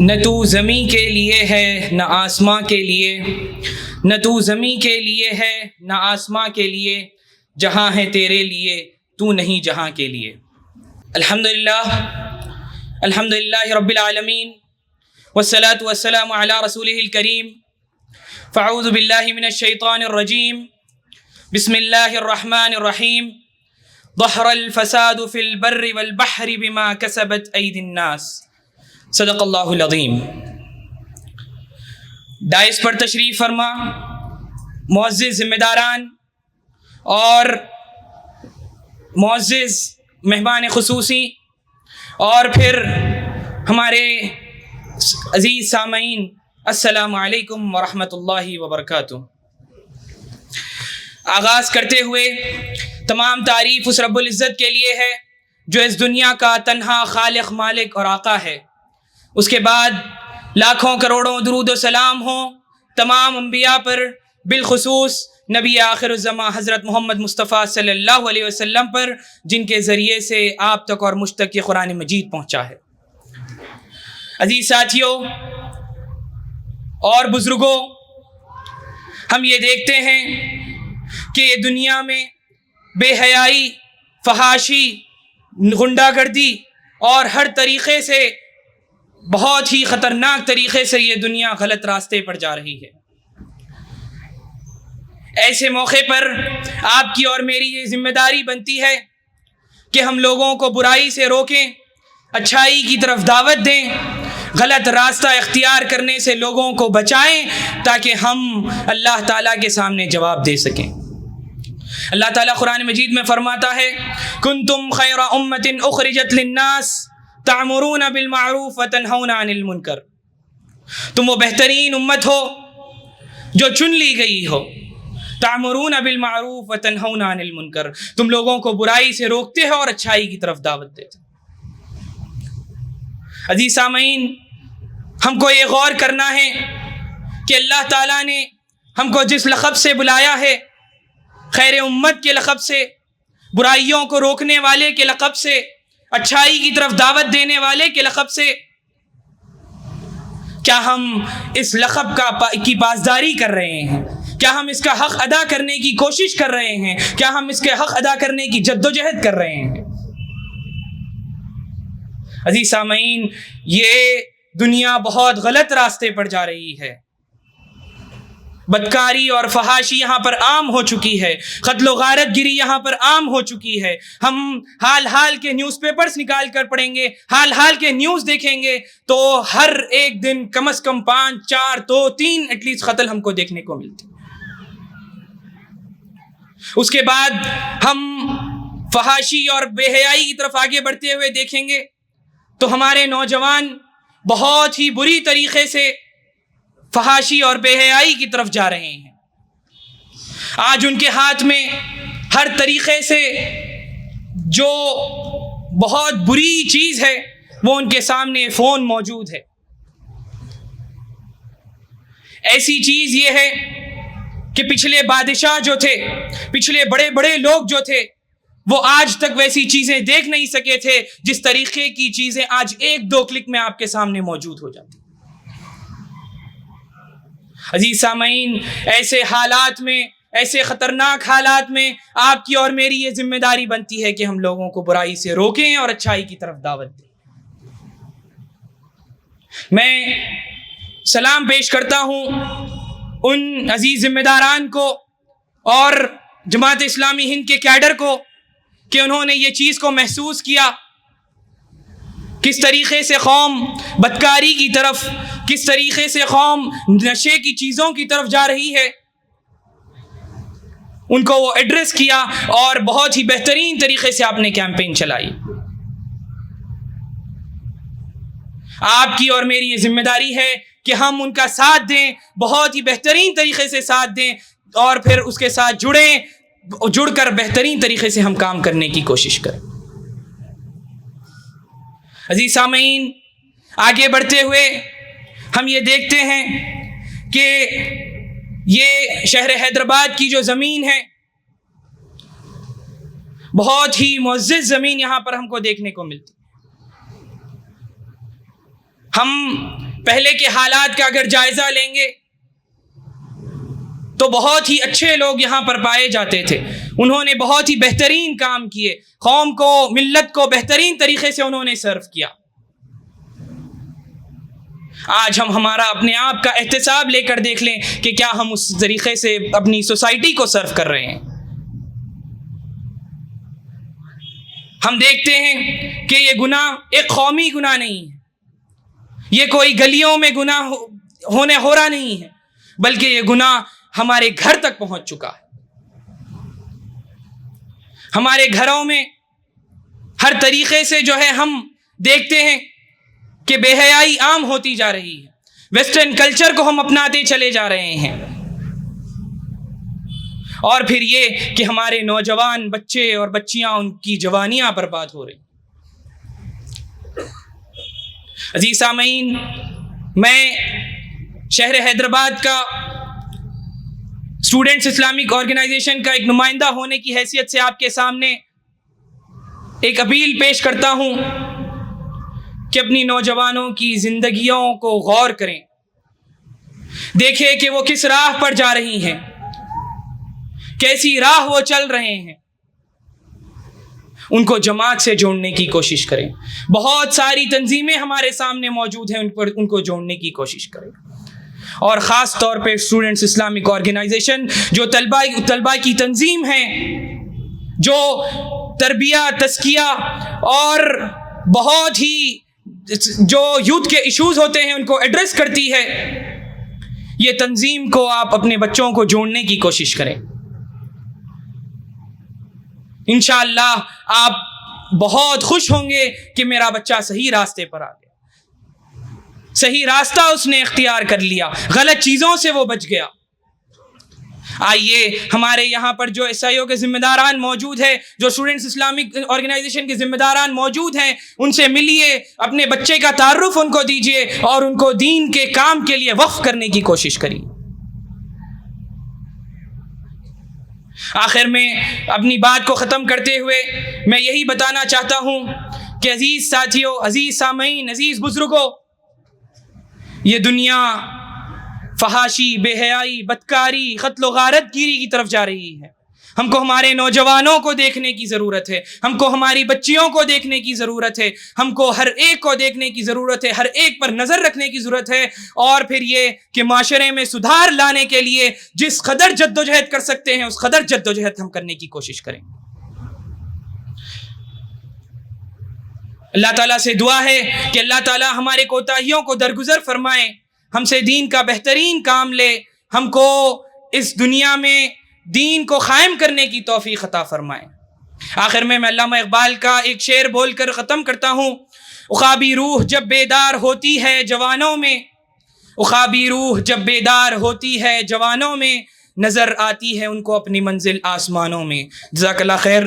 نہ تو زمیں کے لیے ہے نہ آسماں کے لیے، نہ تو زمیں کے لیے ہے نہ آسماں کے لیے، جہاں ہے تیرے لیے تو نہیں جہاں کے لیے۔ الحمدللہ رب العالمین والصلاة والسلام علی رسولہ الکریم۔ فاعوذ باللہ من الشیطان الرجیم، بسم اللہ الرحمن الرحیم۔ ظہر الفساد فی البر والبحر بما کسبت ایدی الناس۔ صدق اللہ العظیم۔ دائس پر تشریف فرما معزز ذمہ داران اور معزز مہمان خصوصی اور پھر ہمارے عزیز سامعین، السلام علیکم ورحمۃ اللہ وبرکاتہ۔ آغاز کرتے ہوئے تمام تعریف اس رب العزت کے لیے ہے جو اس دنیا کا تنہا خالق، مالک اور آقا ہے۔ اس کے بعد لاکھوں کروڑوں درود و سلام ہوں تمام انبیاء پر، بالخصوص نبی آخر الزماں حضرت محمد مصطفیٰ صلی اللہ علیہ وسلم پر، جن کے ذریعے سے آپ تک اور مجھ تک یہ قرآن مجید پہنچا ہے۔ عزیز ساتھیوں اور بزرگوں، ہم یہ دیکھتے ہیں کہ دنیا میں بے حیائی، فحاشی، غنڈہ گردی اور ہر طریقے سے بہت ہی خطرناک طریقے سے یہ دنیا غلط راستے پر جا رہی ہے۔ ایسے موقع پر آپ کی اور میری یہ ذمہ داری بنتی ہے کہ ہم لوگوں کو برائی سے روکیں، اچھائی کی طرف دعوت دیں، غلط راستہ اختیار کرنے سے لوگوں کو بچائیں تاکہ ہم اللہ تعالیٰ کے سامنے جواب دے سکیں۔ اللہ تعالیٰ قرآن مجید میں فرماتا ہے، کنتم خیر امۃ اخرجت للناس تعمرون بالمعروف وتنہون عن المنکر۔ تم وہ بہترین امت ہو جو چن لی گئی ہو، تعمرون بالمعروف وتنہون عن المنکر، تم لوگوں کو برائی سے روکتے ہو اور اچھائی کی طرف دعوت دیتے ہو۔ عزیز سامعین، ہم کو یہ غور کرنا ہے کہ اللہ تعالیٰ نے ہم کو جس لقب سے بلایا ہے، خیر امت کے لقب سے، برائیوں کو روکنے والے کے لقب سے، اچھائی کی طرف دعوت دینے والے کے لقب سے، کیا ہم اس لقب کی پاسداری کر رہے ہیں؟ کیا ہم اس کا حق ادا کرنے کی کوشش کر رہے ہیں؟ کیا ہم اس کے حق ادا کرنے کی جدوجہد کر رہے ہیں؟ عزیز سامعین، یہ دنیا بہت غلط راستے پر جا رہی ہے۔ بدکاری اور فحاشی یہاں پر عام ہو چکی ہے، قتل و غارت گری یہاں پر عام ہو چکی ہے۔ ہم حال کے نیوز پیپرز نکال کر پڑھیں گے، حال کے نیوز دیکھیں گے تو ہر ایک دن کم از کم 5، 4، 2، 3 ایٹ لیسٹ قتل ہم کو دیکھنے کو ملتے۔ اس کے بعد ہم فحاشی اور بے حیائی کی طرف آگے بڑھتے ہوئے دیکھیں گے تو ہمارے نوجوان بہت ہی بری طریقے سے فحاشی اور بے حیائی کی طرف جا رہے ہیں۔ آج ان کے ہاتھ میں ہر طریقے سے جو بہت بری چیز ہے وہ ان کے سامنے فون موجود ہے۔ ایسی چیز یہ ہے کہ پچھلے بادشاہ جو تھے، پچھلے بڑے بڑے لوگ جو تھے، وہ آج تک ویسی چیزیں دیکھ نہیں سکے تھے جس طریقے کی چیزیں آج 1-2 کلک میں آپ کے سامنے موجود ہو جاتی۔ عزیز سامعین، ایسے حالات میں، ایسے خطرناک حالات میں آپ کی اور میری یہ ذمہ داری بنتی ہے کہ ہم لوگوں کو برائی سے روکیں اور اچھائی کی طرف دعوت دیں۔ میں سلام پیش کرتا ہوں ان عزیز ذمہ داران کو اور جماعت اسلامی ہند کے کیڈر کو کہ انہوں نے یہ چیز کو محسوس کیا، کس طریقے سے قوم بدکاری کی طرف، کس طریقے سے قوم نشے کی چیزوں کی طرف جا رہی ہے، ان کو وہ ایڈریس کیا اور بہت ہی بہترین طریقے سے آپ نے کیمپین چلائی۔ آپ کی اور میری یہ ذمہ داری ہے کہ ہم ان کا ساتھ دیں، بہت ہی بہترین طریقے سے ساتھ دیں اور پھر اس کے ساتھ جڑ کر بہترین طریقے سے ہم کام کرنے کی کوشش کریں۔ عزیز سامعین، آگے بڑھتے ہوئے ہم یہ دیکھتے ہیں کہ یہ شہر حیدرآباد کی جو زمین ہے، بہت ہی معزز زمین یہاں پر ہم کو دیکھنے کو ملتی۔ ہم پہلے کے حالات کا اگر جائزہ لیں گے تو بہت ہی اچھے لوگ یہاں پر پائے جاتے تھے. انہوں نے بہت ہی بہترین کام کیے, قوم کو, ملت کو بہترین طریقے سے انہوں نے سرو کیا. آج ہم ہمارا اپنے آپ کا احتساب لے کر دیکھ لیں کہ کیا ہم اس طریقے سے اپنی سوسائٹی کو سرو کر رہے ہیں. ہم دیکھتے ہیں کہ یہ گناہ ایک قومی گناہ نہیں ہے, یہ کوئی گلیوں میں گناہ ہو رہا نہیں ہے, بلکہ یہ گناہ ہمارے گھر تک پہنچ چکا ہے. ہمارے گھروں میں ہر طریقے سے جو ہے ہم دیکھتے ہیں کہ بے حیائی عام ہوتی جا رہی ہے. ویسٹرن کلچر کو ہم اپناتے چلے جا رہے ہیں. اور پھر یہ کہ ہمارے نوجوان بچے اور بچیاں, ان کی جوانیاں برباد ہو رہی. عزیز سامعین, میں شہر حیدرآباد کا اسٹوڈنٹس اسلامک آرگنائزیشن کا ایک نمائندہ ہونے کی حیثیت سے آپ کے سامنے ایک اپیل پیش کرتا ہوں کہ اپنی نوجوانوں کی زندگیوں کو غور کریں, دیکھیں کہ وہ کس راہ پر جا رہی ہیں, کیسی راہ وہ چل رہے ہیں. ان کو جماعت سے جوڑنے کی کوشش کریں. بہت ساری تنظیمیں ہمارے سامنے موجود ہیں, ان کو جوڑنے کی کوشش کریں. اور خاص طور پہ اسٹوڈنٹس اسلامک آرگنائزیشن جو طلباء کی تنظیم ہے, جو تربیت, تزکیہ اور بہت ہی جو یوتھ کے ایشوز ہوتے ہیں ان کو ایڈریس کرتی ہے, یہ تنظیم کو آپ اپنے بچوں کو جوڑنے کی کوشش کریں. انشاءاللہ آپ بہت خوش ہوں گے کہ میرا بچہ صحیح راستے پر آ گیا, صحیح راستہ اس نے اختیار کر لیا, غلط چیزوں سے وہ بچ گیا. آئیے ہمارے یہاں پر جو ایس آئی او کے ذمہ داران موجود ہیں, جو اسٹوڈنٹس اسلامک آرگنائزیشن کے ذمہ داران موجود ہیں, ان سے ملیے, اپنے بچے کا تعارف ان کو دیجیے اور ان کو دین کے کام کے لیے وقف کرنے کی کوشش کریے. آخر میں اپنی بات کو ختم کرتے ہوئے میں یہی بتانا چاہتا ہوں کہ عزیز ساتھیوں, عزیز سامعین, عزیز بزرگوں, یہ دنیا فحاشی, بے حیائی, بدکاری, قتل و غارت گیری کی طرف جا رہی ہے. ہم کو ہمارے نوجوانوں کو دیکھنے کی ضرورت ہے, ہم کو ہماری بچیوں کو دیکھنے کی ضرورت ہے, ہم کو ہر ایک کو دیکھنے کی ضرورت ہے, ہر ایک پر نظر رکھنے کی ضرورت ہے. اور پھر یہ کہ معاشرے میں سدھار لانے کے لیے جس قدر جدوجہد کر سکتے ہیں اس قدر جدوجہد ہم کرنے کی کوشش کریں. اللہ تعالیٰ سے دعا ہے کہ اللہ تعالیٰ ہمارے کوتاہیوں کو درگزر فرمائے, ہم سے دین کا بہترین کام لے, ہم کو اس دنیا میں دین کو قائم کرنے کی توفیق عطا فرمائے. آخر میں علامہ اقبال کا ایک شعر بول کر ختم کرتا ہوں. عقابی روح جب بیدار ہوتی ہے جوانوں میں, عقابی روح جب بیدار ہوتی ہے جوانوں میں, نظر آتی ہے ان کو اپنی منزل آسمانوں میں. جزاک اللہ خیر.